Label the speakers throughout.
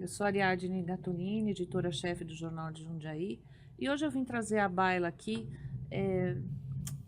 Speaker 1: Eu sou Ariadne Gattunini, editora-chefe do Jornal de Jundiaí, e hoje eu vim trazer à baila aqui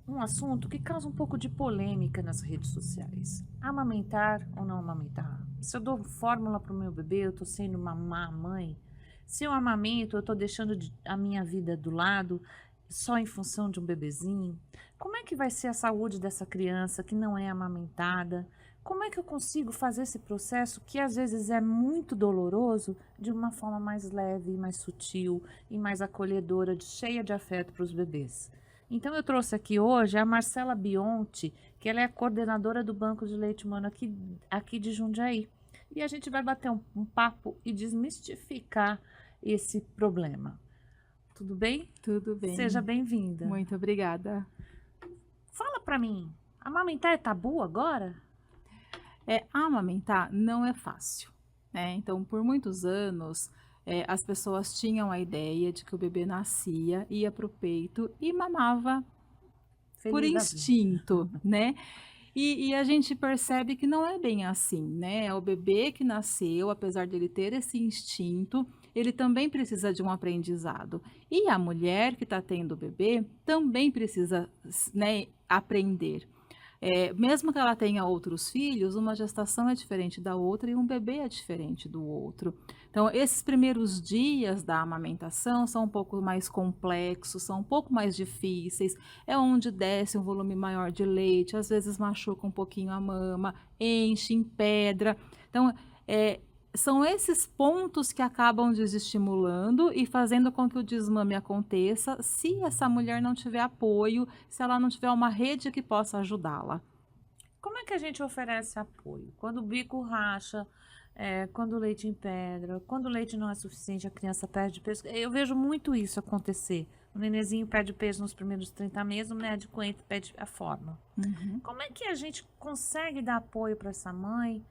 Speaker 1: um assunto que causa um pouco de polêmica nas redes sociais. Amamentar ou não amamentar? Se eu dou fórmula para o meu bebê, eu estou sendo uma má mãe? Se eu amamento, eu estou deixando a minha vida do lado só em função de um bebezinho? Como é que vai ser a saúde dessa criança que não é amamentada? Como é que eu consigo fazer esse processo, que às vezes é muito doloroso, de uma forma mais leve, mais sutil e mais acolhedora, cheia de afeto para os bebês? Então eu trouxe aqui hoje a Marcela Bionti, que ela é a coordenadora do Banco de Leite Humano aqui de Jundiaí. E a gente vai bater um papo e desmistificar esse problema. Tudo bem?
Speaker 2: Tudo
Speaker 1: Seja
Speaker 2: bem.
Speaker 1: bem-vinda.
Speaker 2: Muito obrigada.
Speaker 1: Fala pra mim, amamentar é tabu agora?
Speaker 2: Amamentar não é fácil, né? Então, por muitos anos, as pessoas tinham a ideia de que o bebê nascia, ia para o peito e mamava por
Speaker 1: Feliz da vida.
Speaker 2: instinto, né? E a gente percebe que não é bem assim, né? É o bebê que nasceu, apesar dele ter esse instinto, ele também precisa de um aprendizado. E a mulher que está tendo o bebê também precisa, né, aprender. Mesmo que ela tenha outros filhos, uma gestação é diferente da outra e um bebê é diferente do outro. Então, esses primeiros dias da amamentação são um pouco mais complexos, são um pouco mais difíceis. É onde desce um volume maior de leite, às vezes machuca um pouquinho a mama, enche, empedra. Então, é, são esses pontos que acabam desestimulando e fazendo com que o desmame aconteça se essa mulher não tiver apoio, se ela não tiver uma rede que possa ajudá-la.
Speaker 1: Como é que a gente oferece apoio? Quando o bico racha, quando o leite empedra, quando o leite não é suficiente, a criança perde peso. Eu vejo muito isso acontecer. O nenenzinho perde peso nos primeiros 30 meses, o médico entra e pede a forma.
Speaker 2: Uhum.
Speaker 1: Como é que a gente consegue dar apoio para essa mãe?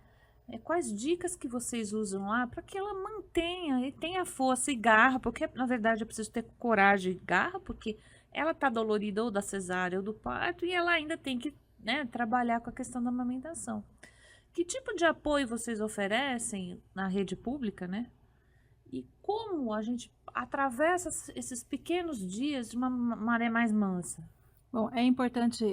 Speaker 1: Quais dicas que vocês usam lá para que ela mantenha e tenha força e garra? Porque, na verdade, eu preciso ter coragem e garra, porque ela está dolorida ou da cesárea ou do parto e ela ainda tem que, né, trabalhar com a questão da amamentação. Que tipo de apoio vocês oferecem na rede pública, né? E como a gente atravessa esses pequenos dias de uma maré mais mansa?
Speaker 2: Bom, é importante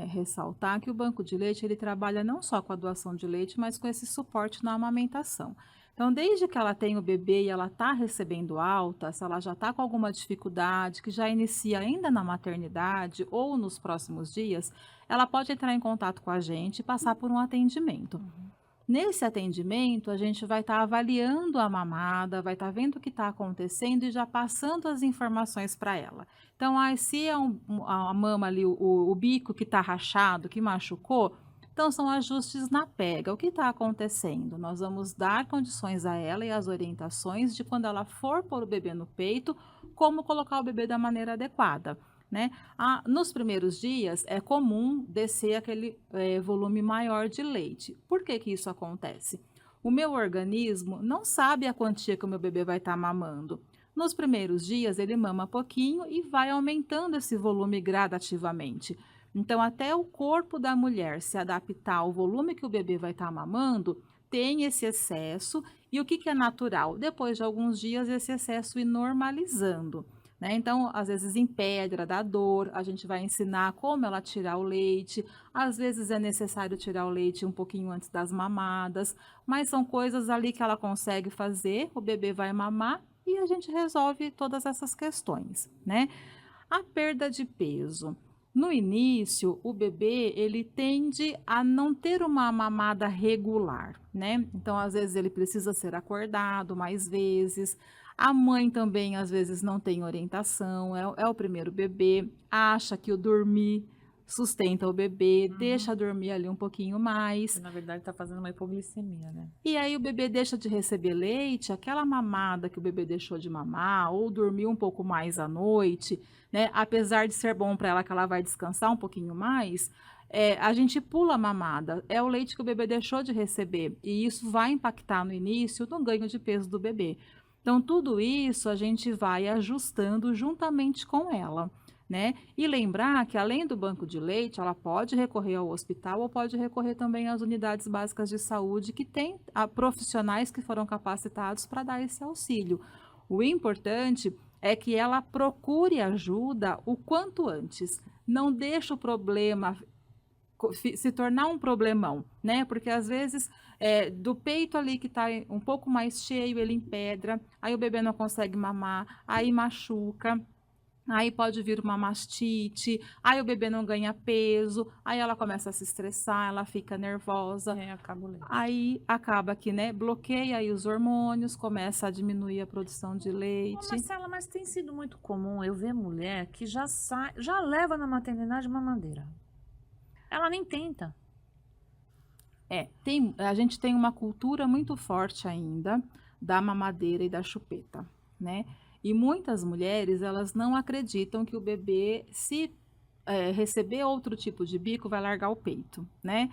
Speaker 2: ressaltar que o banco de leite ele trabalha não só com a doação de leite, mas com esse suporte na amamentação. Então, desde que ela tem o bebê e ela está recebendo alta, se ela já está com alguma dificuldade, que já inicia ainda na maternidade ou nos próximos dias, ela pode entrar em contato com a gente e passar por um atendimento.
Speaker 1: Uhum.
Speaker 2: Nesse atendimento, a gente vai estar avaliando a mamada, vai estar vendo o que está acontecendo e já passando as informações para ela. Então, se é a mama ali, o bico que está rachado, que machucou, então são ajustes na pega. O que está acontecendo? Nós vamos dar condições a ela e as orientações de quando ela for pôr o bebê no peito, como colocar o bebê da maneira adequada, né? Nos primeiros dias é comum descer aquele volume maior de leite. Por que que isso acontece? O meu organismo não sabe a quantia que o meu bebê vai estar mamando. Nos primeiros dias ele mama pouquinho e vai aumentando esse volume gradativamente. Então, até o corpo da mulher se adaptar ao volume que o bebê vai estar mamando, tem esse excesso. E o que que é natural? Depois de alguns dias, esse excesso ir normalizando, né? Então, às vezes em pedra, dá dor, a gente vai ensinar como ela tirar o leite. Às vezes é necessário tirar o leite um pouquinho antes das mamadas, mas são coisas ali que ela consegue fazer, o bebê vai mamar e a gente resolve todas essas questões, né? A perda de peso. No início, o bebê ele tende a não ter uma mamada regular, né? Então, às vezes ele precisa ser acordado mais vezes. A mãe também às vezes não tem orientação, é o primeiro bebê, acha que o dormir sustenta o bebê,
Speaker 1: Uhum.
Speaker 2: deixa dormir ali um pouquinho mais.
Speaker 1: Que na verdade está fazendo uma hipoglicemia, né?
Speaker 2: E aí o bebê deixa de receber leite, aquela mamada que o bebê deixou de mamar, ou dormiu um pouco mais à noite, né? Apesar de ser bom para ela que ela vai descansar um pouquinho mais, a gente pula a mamada. É o leite que o bebê deixou de receber. E isso vai impactar no início no ganho de peso do bebê. Então, tudo isso a gente vai ajustando juntamente com ela, né? E lembrar que além do banco de leite, ela pode recorrer ao hospital ou pode recorrer também às unidades básicas de saúde que têm profissionais que foram capacitados para dar esse auxílio. O importante é que ela procure ajuda o quanto antes. Não deixe o problema se tornar um problemão, né? Porque às vezes do peito ali que está um pouco mais cheio, ele empedra, aí o bebê não consegue mamar, aí machuca. Aí pode vir uma mastite, aí o bebê não ganha peso, aí ela começa a se estressar, ela fica nervosa,
Speaker 1: Acaba o leite.
Speaker 2: aí acaba que, né, bloqueia aí os hormônios, começa a diminuir a produção de
Speaker 1: Ô,
Speaker 2: leite.
Speaker 1: Marcela, mas tem sido muito comum eu ver mulher que já leva na maternidade mamadeira. Ela nem tenta.
Speaker 2: A gente tem uma cultura muito forte ainda da mamadeira e da chupeta, né? E muitas mulheres, elas não acreditam que o bebê, se receber outro tipo de bico, vai largar o peito, né?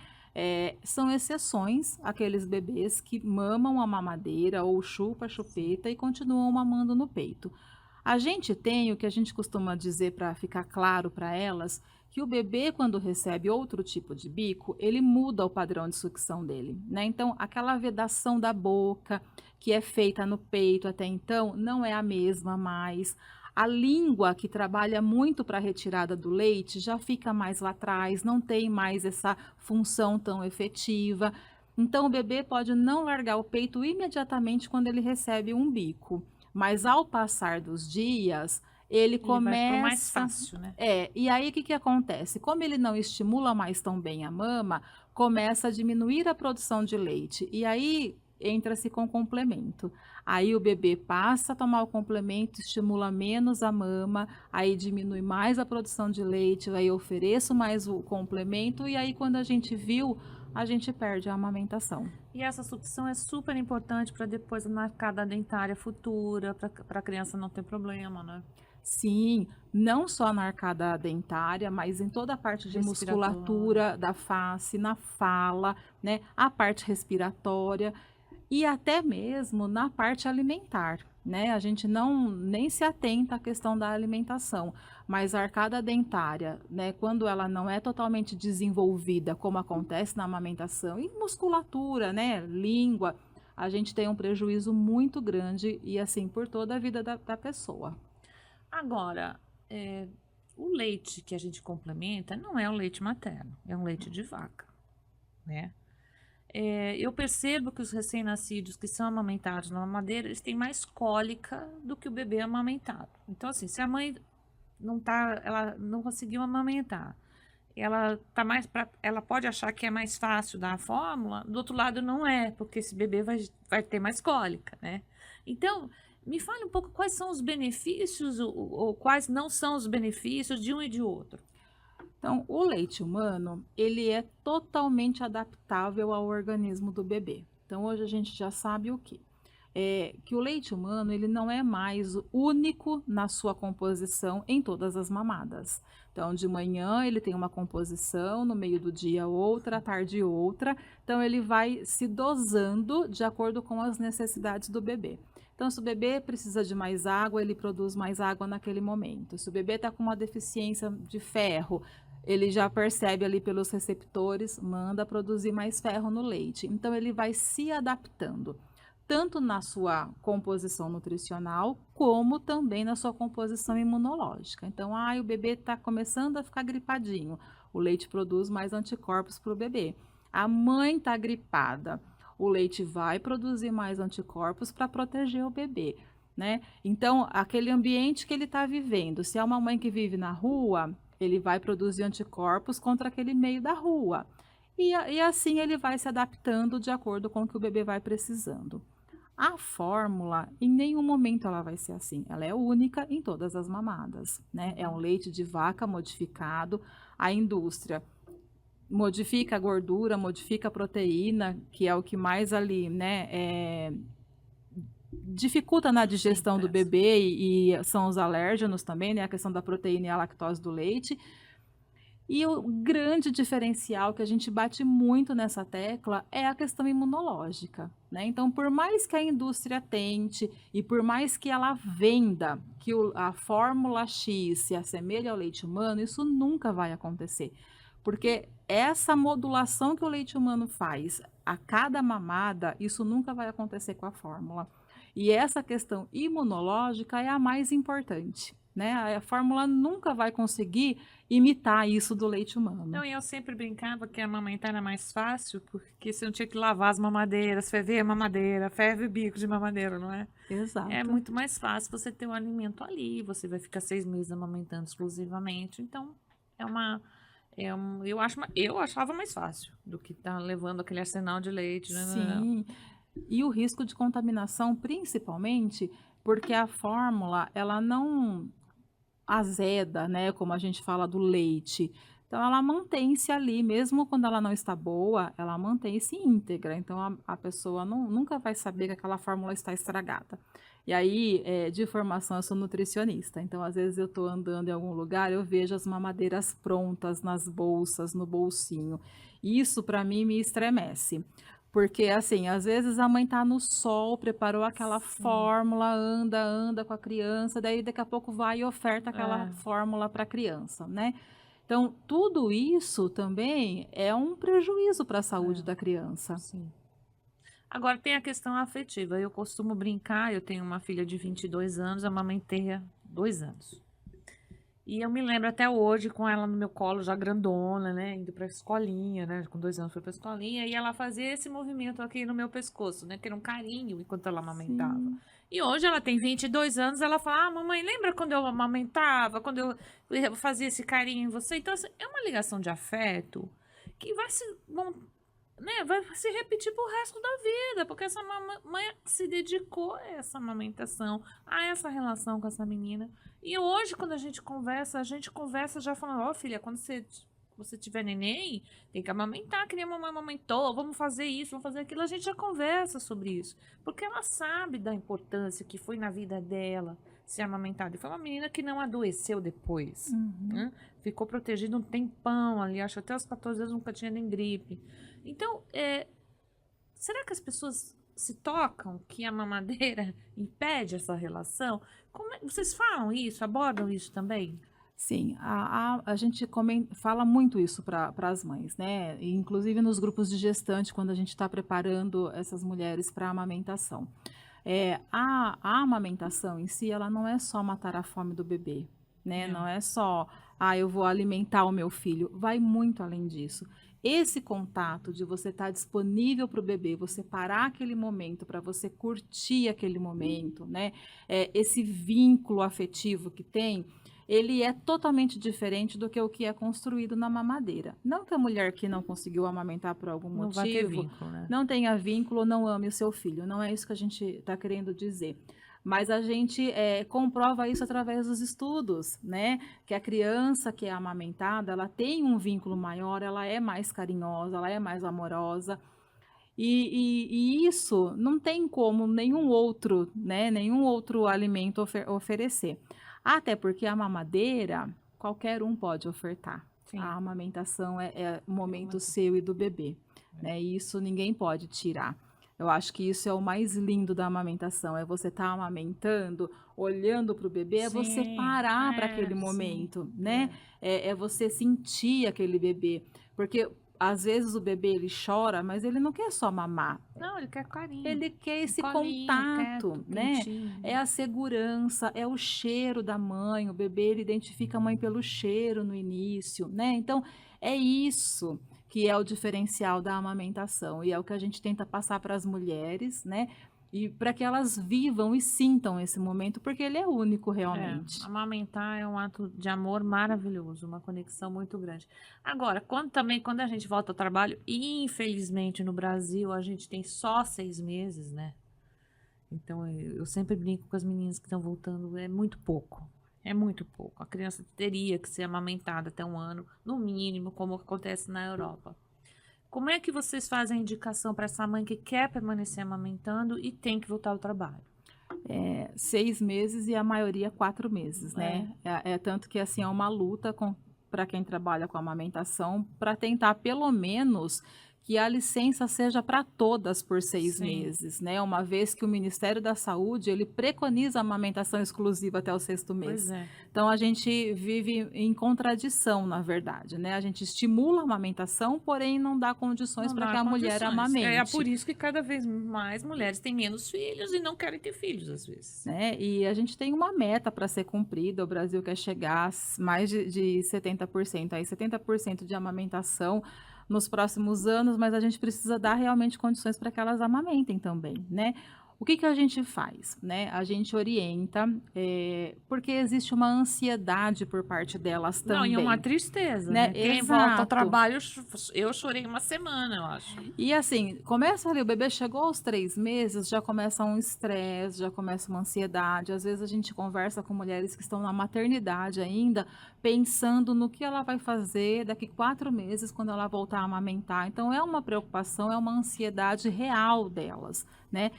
Speaker 2: São exceções aqueles bebês que mamam a mamadeira ou chupa a chupeta e continuam mamando no peito. A gente tem o que a gente costuma dizer para ficar claro para elas, que o bebê, quando recebe outro tipo de bico, ele muda o padrão de sucção dele, né? Então, aquela vedação da boca que é feita no peito até então não é a mesma mais. A língua, que trabalha muito para a retirada do leite, já fica mais lá atrás, não tem mais essa função tão efetiva. Então, o bebê pode não largar o peito imediatamente quando ele recebe um bico. Mas ao passar dos dias, ele
Speaker 1: Ele vai pro mais
Speaker 2: começa.
Speaker 1: fácil, né?
Speaker 2: E aí o que acontece? Como ele não estimula mais tão bem a mama, começa a diminuir a produção de leite. E aí entra-se com complemento. Aí o bebê passa a tomar o complemento, estimula menos a mama, aí diminui mais a produção de leite, aí eu ofereço mais o complemento, e aí quando a gente viu, a gente perde a amamentação.
Speaker 1: E essa sucção é super importante para depois na arcada dentária futura, para a criança não ter problema, né?
Speaker 2: Sim, não só na arcada dentária, mas em toda a parte de
Speaker 1: Respiratória.
Speaker 2: musculatura da face, na fala, né? A parte respiratória e até mesmo na parte alimentar, né? A gente não nem se atenta à questão da alimentação, mas a arcada dentária, né, quando ela não é totalmente desenvolvida, como acontece na amamentação, e musculatura, né, língua, a gente tem um prejuízo muito grande e assim por toda a vida da pessoa.
Speaker 1: Agora, o leite que a gente complementa não é um leite materno, é um leite de vaca, né? Eu percebo que os recém-nascidos que são amamentados na mamadeira, eles têm mais cólica do que o bebê amamentado. Então, assim, se a mãe ela não conseguiu amamentar, ela pode achar que é mais fácil dar a fórmula, do outro lado não é, porque esse bebê vai ter mais cólica, né? Então, me fale um pouco quais são os benefícios ou quais não são os benefícios de um e de outro.
Speaker 2: Então, o leite humano, ele é totalmente adaptável ao organismo do bebê. Então, hoje a gente já sabe o quê? Que o leite humano, ele não é mais único na sua composição em todas as mamadas. Então, de manhã ele tem uma composição, no meio do dia outra, à tarde outra. Então, ele vai se dosando de acordo com as necessidades do bebê. Então, se o bebê precisa de mais água, ele produz mais água naquele momento. Se o bebê está com uma deficiência de ferro, ele já percebe ali pelos receptores, manda produzir mais ferro no leite. Então, ele vai se adaptando, tanto na sua composição nutricional, como também na sua composição imunológica. Então, o bebê está começando a ficar gripadinho, o leite produz mais anticorpos para o bebê. A mãe está gripada, o leite vai produzir mais anticorpos para proteger o bebê, né? Então, aquele ambiente que ele está vivendo, se é uma mãe que vive na rua, ele vai produzir anticorpos contra aquele meio da rua. E assim ele vai se adaptando de acordo com o que o bebê vai precisando. A fórmula, em nenhum momento ela vai ser assim. Ela é única em todas as mamadas, né? É um leite de vaca modificado. A indústria modifica a gordura, modifica a proteína, que é o que mais ali, né, dificulta na digestão do bebê e são os alérgenos também, né? A questão da proteína e a lactose do leite. E o grande diferencial que a gente bate muito nessa tecla é a questão imunológica, né? Então, por mais que a indústria tente e por mais que ela venda que a fórmula X se assemelha ao leite humano, isso nunca vai acontecer. Porque essa modulação que o leite humano faz a cada mamada, isso nunca vai acontecer com a fórmula. E essa questão imunológica é a mais importante, né? A fórmula nunca vai conseguir imitar isso do leite humano.
Speaker 1: Não, e eu sempre brincava que amamentar era mais fácil, porque você não tinha que lavar as mamadeiras, ferver a mamadeira, ferve o bico de mamadeira, não é? É
Speaker 2: Exato.
Speaker 1: muito mais fácil você ter o alimento ali, você vai ficar 6 meses amamentando exclusivamente. Então, é uma. Eu achava mais fácil do que estar levando aquele arsenal de leite. Não.
Speaker 2: Sim. E o risco de contaminação, principalmente, porque a fórmula, ela não azeda, né, como a gente fala do leite. Então ela mantém-se ali, mesmo quando ela não está boa, ela mantém-se íntegra. Então a pessoa nunca vai saber que aquela fórmula está estragada. E aí, de formação, eu sou nutricionista. Então, às vezes eu estou andando em algum lugar, eu vejo as mamadeiras prontas nas bolsas, no bolsinho. Isso, para mim, me estremece. Porque, assim, às vezes a mãe tá no sol, preparou aquela
Speaker 1: Sim.
Speaker 2: fórmula, anda com a criança, daí daqui a pouco vai e oferta aquela
Speaker 1: É,
Speaker 2: fórmula para a criança, né? Então, tudo isso também é um prejuízo para a saúde
Speaker 1: é,
Speaker 2: da criança.
Speaker 1: sim. Agora tem a questão afetiva. Eu costumo brincar, eu tenho uma filha de 22 anos, amamentei há 2 anos. E eu me lembro até hoje com ela no meu colo, já grandona, né? Indo pra escolinha, né? Com 2 anos foi pra escolinha. E ela fazia esse movimento aqui no meu pescoço, né? Que era um carinho enquanto ela amamentava.
Speaker 2: Sim,
Speaker 1: E hoje ela tem 22 anos, ela fala: Ah, mamãe, lembra quando eu amamentava? Quando eu fazia esse carinho em você? Então, assim, é uma ligação de afeto que vai se, né, vai se repetir pro resto da vida, porque essa mãe se dedicou a essa amamentação, a essa relação com essa menina. E hoje, quando a gente conversa já falando, ó, filha, quando você tiver neném, tem que amamentar, que nem a mamãe amamentou, vamos fazer isso, vamos fazer aquilo. A gente já conversa sobre isso, porque ela sabe da importância que foi na vida dela ser amamentada. E foi uma menina que não adoeceu depois,
Speaker 2: uhum,
Speaker 1: né? Ficou protegida um tempão ali, acho que até os 14 anos nunca tinha nem gripe. Então, será que as pessoas se tocam que a mamadeira impede essa relação? Vocês falam isso, abordam isso também?
Speaker 2: sim. A gente fala muito isso para as mães, né? E, inclusive nos grupos de gestante, quando a gente está preparando essas mulheres para a amamentação. A amamentação em si, ela não é só matar a fome do bebê, né?
Speaker 1: É.
Speaker 2: Não é só, eu vou alimentar o meu filho. Vai muito além disso. Esse contato de você estar disponível para o bebê, você parar aquele momento para você curtir aquele momento, né? Esse vínculo afetivo que tem, ele é totalmente diferente do que o que é construído na mamadeira. Não que a mulher que não conseguiu amamentar por algum
Speaker 1: Não vai ter
Speaker 2: motivo
Speaker 1: vínculo, né?
Speaker 2: não tenha vínculo ou não ame o seu filho. Não é isso que a gente está querendo dizer. Mas a gente comprova isso através dos estudos, né? Que a criança que é amamentada, ela tem um vínculo maior, ela é mais carinhosa, ela é mais amorosa. E isso não tem como nenhum outro, né? Nenhum outro alimento oferecer. Até porque a mamadeira, qualquer um pode ofertar.
Speaker 1: Sim.
Speaker 2: A amamentação é o momento
Speaker 1: Amamentação.
Speaker 2: seu e do bebê, né? E isso ninguém pode tirar. Eu acho que isso é o mais lindo da amamentação, é você estar amamentando, olhando para o bebê, é você
Speaker 1: Sim,
Speaker 2: parar para aquele
Speaker 1: sim.
Speaker 2: momento, né? É você sentir aquele bebê, porque às vezes o bebê ele chora, mas ele não quer só mamar,
Speaker 1: Não, ele quer carinho.
Speaker 2: ele quer
Speaker 1: Um
Speaker 2: esse
Speaker 1: colinho quieto,
Speaker 2: contato, né? É
Speaker 1: quentinho.
Speaker 2: a segurança, é o cheiro da mãe. O bebê ele identifica a mãe pelo cheiro no início, né? Então, é isso que é o diferencial da amamentação e é o que a gente tenta passar para as mulheres, né? E para que elas vivam e sintam esse momento, porque ele é único realmente.
Speaker 1: Amamentar é um ato de amor maravilhoso, uma conexão muito grande. Agora, quando a gente volta ao trabalho, infelizmente no Brasil a gente tem só 6 meses, né? Então eu sempre brinco com as meninas que estão voltando, é muito pouco. É muito pouco. A criança teria que ser amamentada até 1 ano, no mínimo, como acontece na Europa. Como é que vocês fazem a indicação para essa mãe que quer permanecer amamentando e tem que voltar ao trabalho?
Speaker 2: 6 meses e a maioria 4 meses,
Speaker 1: É,
Speaker 2: né? Tanto que assim é uma luta para quem trabalha com amamentação, para tentar pelo menos que a licença seja para todas por 6
Speaker 1: Sim.
Speaker 2: meses, né, uma vez que o Ministério da Saúde, ele preconiza a amamentação exclusiva até o 6º mês.
Speaker 1: Pois é.
Speaker 2: Então a gente vive em contradição, na verdade, né, a gente estimula a amamentação, porém não dá condições
Speaker 1: Não
Speaker 2: para
Speaker 1: dá
Speaker 2: que a mulher
Speaker 1: condições. É
Speaker 2: amamente.
Speaker 1: por isso que cada vez mais mulheres têm menos filhos e não querem ter filhos, às vezes.
Speaker 2: Né? E a gente tem uma meta para ser cumprida, o Brasil quer chegar a mais de 70%, aí 70% de amamentação nos próximos anos, mas a gente precisa dar realmente condições para que elas amamentem também, né? O que que a gente faz, né? A gente orienta, porque existe uma ansiedade por parte delas
Speaker 1: Não, e
Speaker 2: também,
Speaker 1: uma tristeza,
Speaker 2: né?
Speaker 1: né? Quem volta ao
Speaker 2: Exato.
Speaker 1: trabalho, eu chorei uma semana, eu acho.
Speaker 2: E assim, começa ali, o bebê chegou aos 3 meses, já começa um estresse, já começa uma ansiedade. Às vezes a gente conversa com mulheres que estão na maternidade ainda, pensando no que ela vai fazer daqui 4 meses, quando ela voltar a amamentar. Então é uma preocupação, é uma ansiedade real delas, né?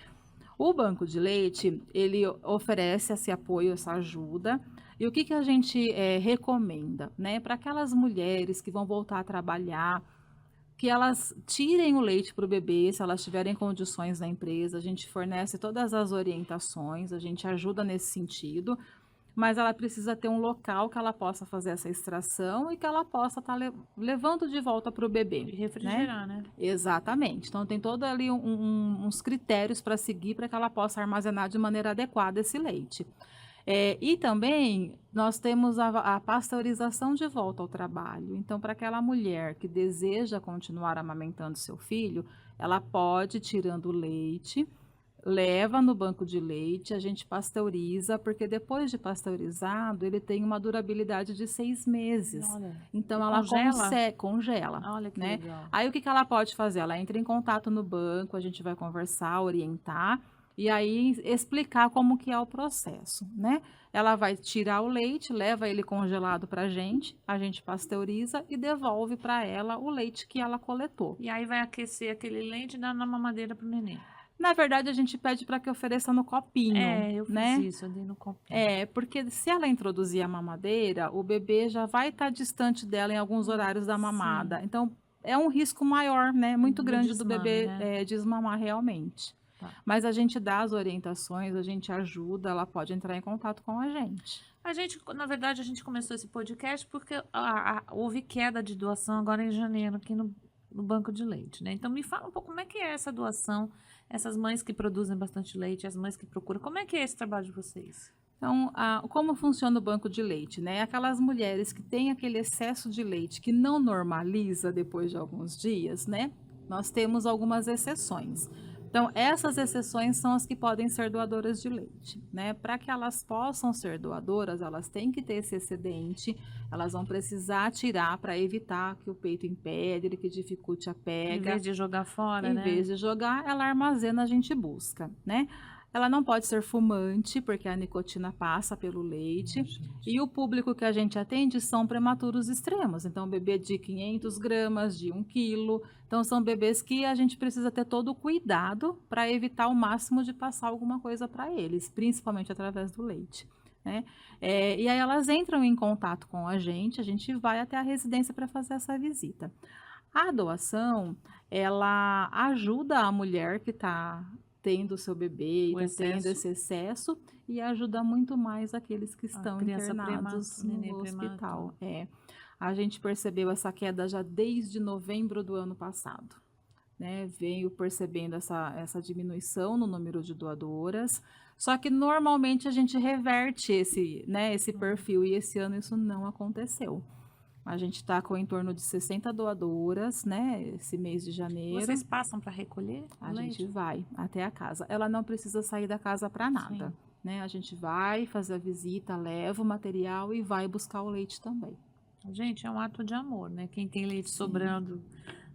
Speaker 2: O banco de leite, ele oferece esse apoio, essa ajuda. E o que que a gente recomenda, né? Para aquelas mulheres que vão voltar a trabalhar, que elas tirem o leite para o bebê, se elas tiverem condições na empresa, a gente fornece todas as orientações, a gente ajuda nesse sentido, mas ela precisa ter um local que ela possa fazer essa extração e que ela possa estar levando de volta para o bebê.
Speaker 1: E refrigerar, né?
Speaker 2: Exatamente. Então tem todo ali uns critérios para seguir para que ela possa armazenar de maneira adequada esse leite. E também nós temos a pasteurização de volta ao trabalho. Então, para aquela mulher que deseja continuar amamentando seu filho, ela pode ir tirando o leite, leva no banco de leite, a gente pasteuriza, porque depois de pasteurizado, ele tem uma durabilidade de 6 meses.
Speaker 1: Olha,
Speaker 2: Então,
Speaker 1: e
Speaker 2: ela
Speaker 1: congela?
Speaker 2: congela,
Speaker 1: Olha que
Speaker 2: né?
Speaker 1: legal.
Speaker 2: Aí, o que que ela pode fazer? Ela entra em contato no banco, a gente vai conversar, orientar, e aí explicar como que é o processo, né? Ela vai tirar o leite, leva ele congelado para a gente pasteuriza e devolve para ela o leite que ela coletou.
Speaker 1: E aí vai aquecer aquele leite e dar na mamadeira pro neném.
Speaker 2: Na verdade, a gente pede para que ofereça no copinho,
Speaker 1: Eu fiz
Speaker 2: né?
Speaker 1: isso, eu dei no copinho.
Speaker 2: Porque se ela introduzir a mamadeira, o bebê já vai estar distante dela em alguns horários da mamada. Então, é um risco maior, né? Muito
Speaker 1: Do
Speaker 2: grande do
Speaker 1: desmame,
Speaker 2: bebê
Speaker 1: né?
Speaker 2: desmamar realmente.
Speaker 1: Tá.
Speaker 2: Mas a gente dá as orientações, a gente ajuda, ela pode entrar em contato com a gente.
Speaker 1: Na verdade, a gente começou esse podcast porque houve queda de doação agora em janeiro aqui no banco de leite, né? Então me fala um pouco como é que é essa doação, essas mães que produzem bastante leite, as mães que procuram, como é que é esse trabalho de vocês?
Speaker 2: Então, como funciona o banco de leite, né? Aquelas mulheres que têm aquele excesso de leite que não normaliza depois de alguns dias, né? Nós temos algumas exceções. Então, essas exceções são as que podem ser doadoras de leite, né? Para que elas possam ser doadoras, elas têm que ter esse excedente, elas vão precisar tirar para evitar que o peito impedre, que dificulte a pega.
Speaker 1: Em vez de jogar fora, né?
Speaker 2: Em vez de jogar, ela armazena, a gente busca, né? Ela não pode ser fumante, porque a nicotina passa pelo leite. E o público que a gente atende são prematuros extremos. Então, bebê de 500 gramas, de 1 quilo. Então, são bebês que a gente precisa ter todo o cuidado para evitar o máximo de passar alguma coisa para eles, principalmente através do leite, né? E aí elas entram em contato com a gente vai até a residência para fazer essa visita. A doação, ela ajuda a mulher que está tendo o seu bebê e está tendo esse excesso e ajuda muito mais aqueles que estão internados no hospital. A gente percebeu essa queda já desde novembro do ano passado, né? Veio percebendo essa diminuição no número de doadoras, só que normalmente a gente reverte esse perfil e esse ano isso não aconteceu. A gente está com em torno de 60 doadoras, né, esse mês de janeiro.
Speaker 1: Vocês passam para recolher?
Speaker 2: A gente vai até a casa. Ela não precisa sair da casa para nada, né? A gente vai fazer a visita, leva o material e vai buscar o leite também.
Speaker 1: Gente, é um ato de amor, né? Quem tem leite sobrando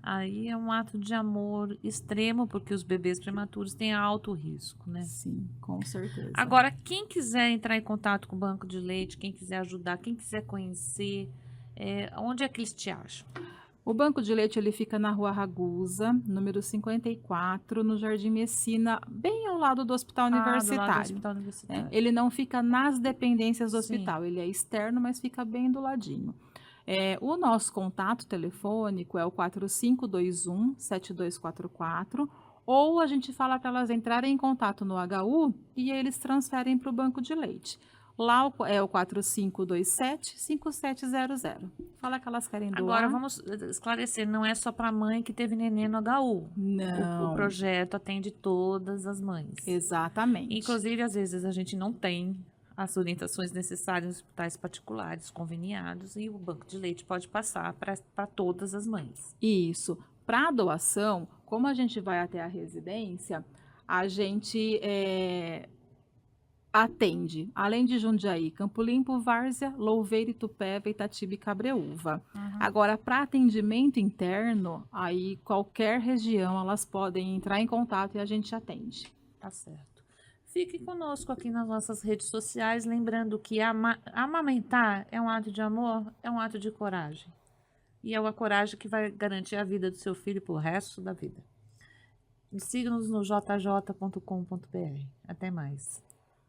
Speaker 1: aí é um ato de amor extremo, porque os bebês prematuros têm alto risco, né?
Speaker 2: Sim, com certeza.
Speaker 1: Agora, quem quiser entrar em contato com o banco de leite, quem quiser ajudar, quem quiser conhecer, onde é que eles te acham?
Speaker 2: O banco de leite ele fica na Rua Ragusa, número 54, no Jardim Messina, bem ao lado do Hospital Universitário.
Speaker 1: Do lado do Hospital Universitário.
Speaker 2: Ele não fica nas dependências do hospital, ele é externo, mas fica bem do ladinho. O nosso contato telefônico é o 4521-7244, ou a gente fala para elas entrarem em contato no HU e eles transferem para o banco de leite. Lá é o 4527-5700. Fala que elas querem
Speaker 1: Agora
Speaker 2: doar.
Speaker 1: vamos esclarecer, não é só para mãe que teve neném no HU. O
Speaker 2: Não,
Speaker 1: projeto atende todas as mães.
Speaker 2: exatamente.
Speaker 1: Inclusive, às vezes a gente não tem as orientações necessárias nos hospitais particulares conveniados e o banco de leite pode passar para todas as mães.
Speaker 2: Isso. Para doação, como a gente vai até a residência, a gente atende, além de Jundiaí, Campo Limpo, Várzea, Louveira, Itupeva, Itatiba e Cabreúva. Agora, para atendimento interno, aí qualquer região elas podem entrar em contato e a gente atende.
Speaker 1: Tá certo. Fique conosco aqui nas nossas redes sociais, lembrando que amamentar é um ato de amor, é um ato de coragem. E é uma coragem que vai garantir a vida do seu filho pro resto da vida. Siga-nos no jj.com.br. Até mais.